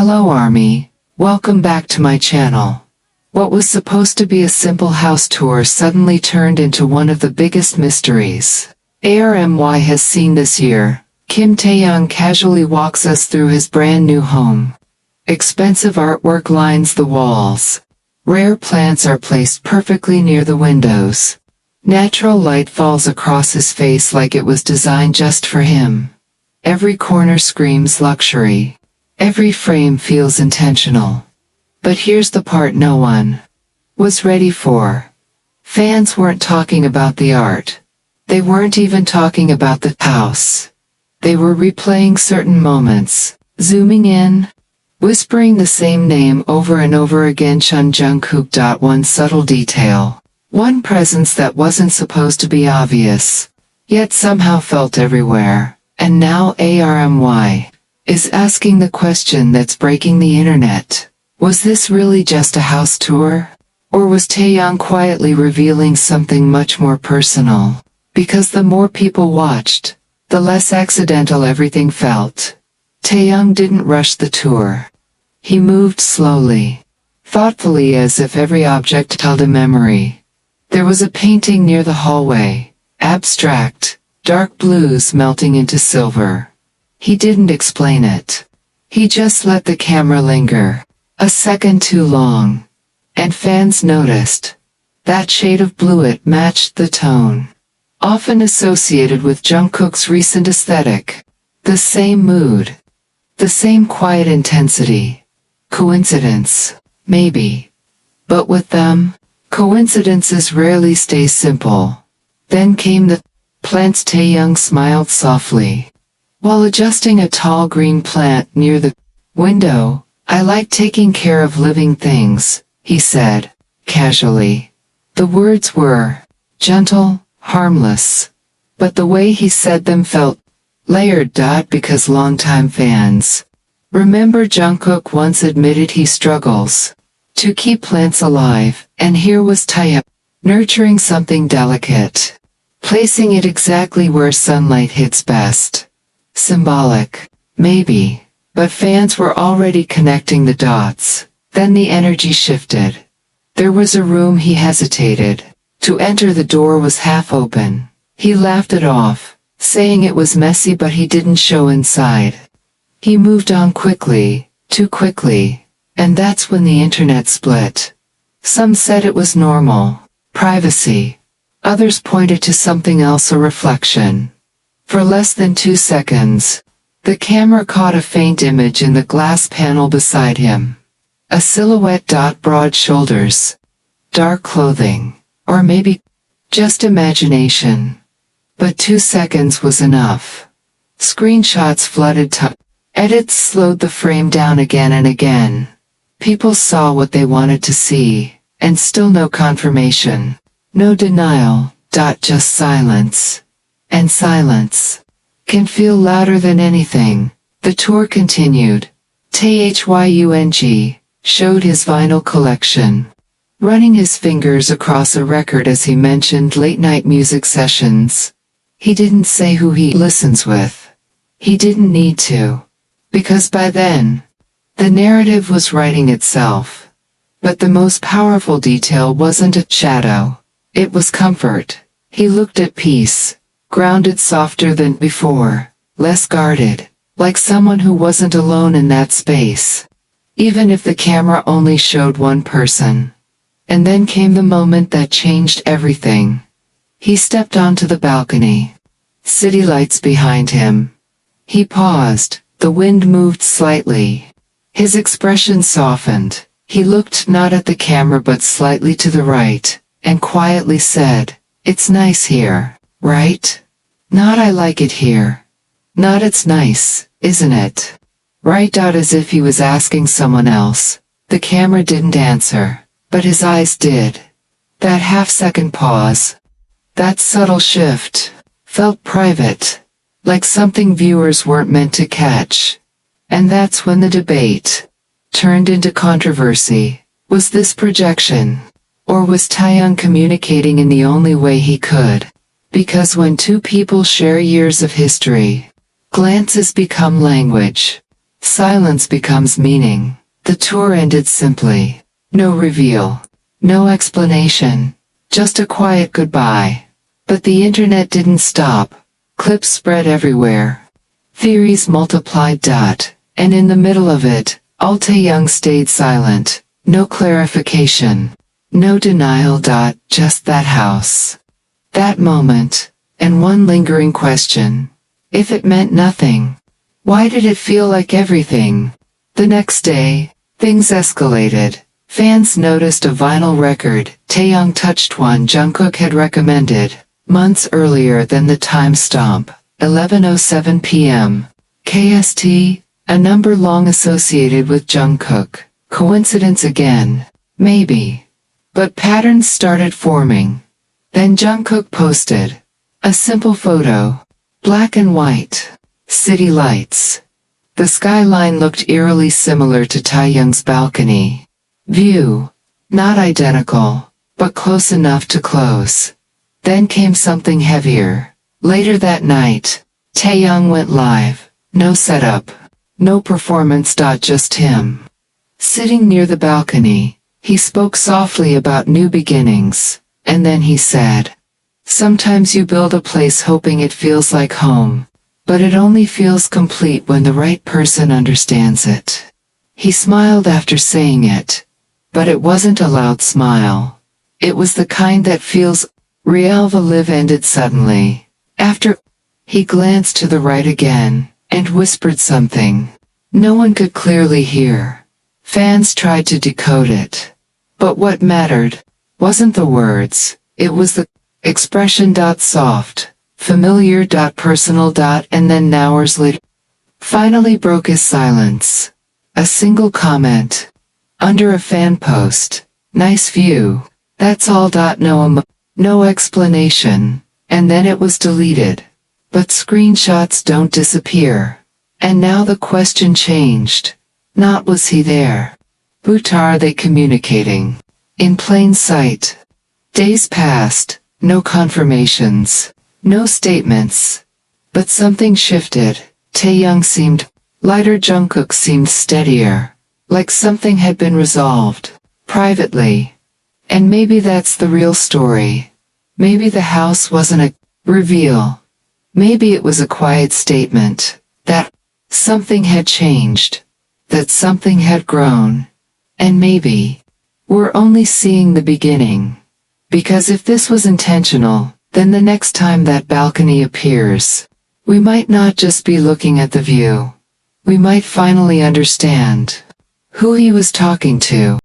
Hello Army, welcome back to my channel. What was supposed to be a simple house tour suddenly turned into one of the biggest mysteries ARMY has seen this year. Kim Taehyung casually walks us through his brand new home. Expensive artwork lines the walls. Rare plants are placed perfectly near the windows. Natural light falls across his face like it was designed just for him. Every corner screams luxury. Every frame feels intentional. But here's the part no one was ready for. Fans weren't talking about the art. They weren't even talking about the house. They were replaying certain moments, zooming in, whispering the same name over and over again. Jungkook. One subtle detail. One presence that wasn't supposed to be obvious, yet somehow felt everywhere. And now ARMY is asking the question that's breaking the internet. Was this really just a house tour? Or was Taehyung quietly revealing something much more personal? Because the more people watched, the less accidental everything felt. Taehyung didn't rush the tour. He moved slowly, thoughtfully, as if every object held a memory. There was a painting near the hallway, abstract, dark blues melting into silver. He didn't explain it. He just let the camera linger. A second too long. And fans noticed. That shade of blue, it matched the tone often associated with Jungkook's recent aesthetic. The same mood. The same quiet intensity. Coincidence? Maybe. But with them, coincidences rarely stay simple. Then came the plants. Taehyung smiled softly, while adjusting a tall green plant near the window. I like taking care of living things, he said, casually. The words were gentle, harmless, but the way he said them felt layered. Because longtime fans remember Jungkook once admitted he struggles to keep plants alive, and here was Taehyung nurturing something delicate, placing it exactly where sunlight hits best. Symbolic, maybe, but fans were already connecting the dots. Then the energy shifted. There was a room he hesitated to enter. The door was half open. He laughed it off, saying it was messy, but he didn't show inside. He moved on quickly, too quickly, and that's when the internet split. Some said it was normal, privacy. Others pointed to something else, a reflection. For less than 2 seconds, the camera caught a faint image in the glass panel beside him. A silhouette. Broad shoulders. Dark clothing. Or maybe just imagination. But 2 seconds was enough. Screenshots flooded. Edits slowed the frame down again and again. People saw what they wanted to see, and still no confirmation. No denial. Just silence. And silence can feel louder than anything. The tour continued. TAEHYUNG showed his vinyl collection, running his fingers across a record as he mentioned late-night music sessions. He didn't say who he listens with. He didn't need to, because by then, the narrative was writing itself. But the most powerful detail wasn't a shadow. It was comfort. He looked at peace. Grounded, softer than before, less guarded, like someone who wasn't alone in that space, even if the camera only showed one person. And then came the moment that changed everything. He stepped onto the balcony. City lights behind him. He paused. The wind moved slightly. His expression softened. He looked not at the camera but slightly to the right, and quietly said, "It's nice here. Right? Not I like it here. Not it's nice, isn't it? Right?" As if he was asking someone else. The camera didn't answer, but his eyes did. That half-second pause, that subtle shift, felt private, like something viewers weren't meant to catch. And that's when the debate turned into controversy. Was this projection? Or was Taehyung communicating in the only way he could? Because when two people share years of history, glances become language. Silence becomes meaning. The tour ended simply. No reveal. No explanation. Just a quiet goodbye. But the internet didn't stop. Clips spread everywhere. Theories multiplied. And in the middle of it, TAEHYUNG stayed silent. No clarification. No denial. Just that house. That moment. And one lingering question. If it meant nothing, why did it feel like everything? The next day, things escalated. Fans noticed a vinyl record Taehyung touched one Jungkook had recommended, months earlier than the time stamp, 11:07 p.m. KST, a number long associated with Jungkook. Coincidence again? Maybe. But patterns started forming. Then Jungkook posted a simple photo. Black and white. City lights. The skyline looked eerily similar to Taehyung's balcony view. Not identical, but close enough to close. Then came something heavier. Later that night, Taehyung went live. No setup. No performance. Just him. Sitting near the balcony, he spoke softly about new beginnings, and then he said, "Sometimes you build a place hoping it feels like home, but it only feels complete when the right person understands it." He smiled after saying it, but it wasn't a loud smile. It was the kind that feels real. The live ended suddenly. After, he glanced to the right again, and whispered something. No one could clearly hear. Fans tried to decode it. But what mattered wasn't the words, it was the expression. Soft, familiar. Personal. And then hours later, finally broke his silence. A single comment. Under a fan post. Nice view. That's all. No explanation. And then it was deleted. But screenshots don't disappear. And now the question changed. Not was he there, but are they communicating? In plain sight. Days passed. No confirmations. No statements. But something shifted. Taehyung seemed lighter. Jungkook seemed steadier. Like something had been resolved. Privately. And maybe that's the real story. Maybe the house wasn't a reveal. Maybe it was a quiet statement. That something had changed. That something had grown. And maybe we're only seeing the beginning. Because if this was intentional, then the next time that balcony appears, we might not just be looking at the view. We might finally understand who he was talking to.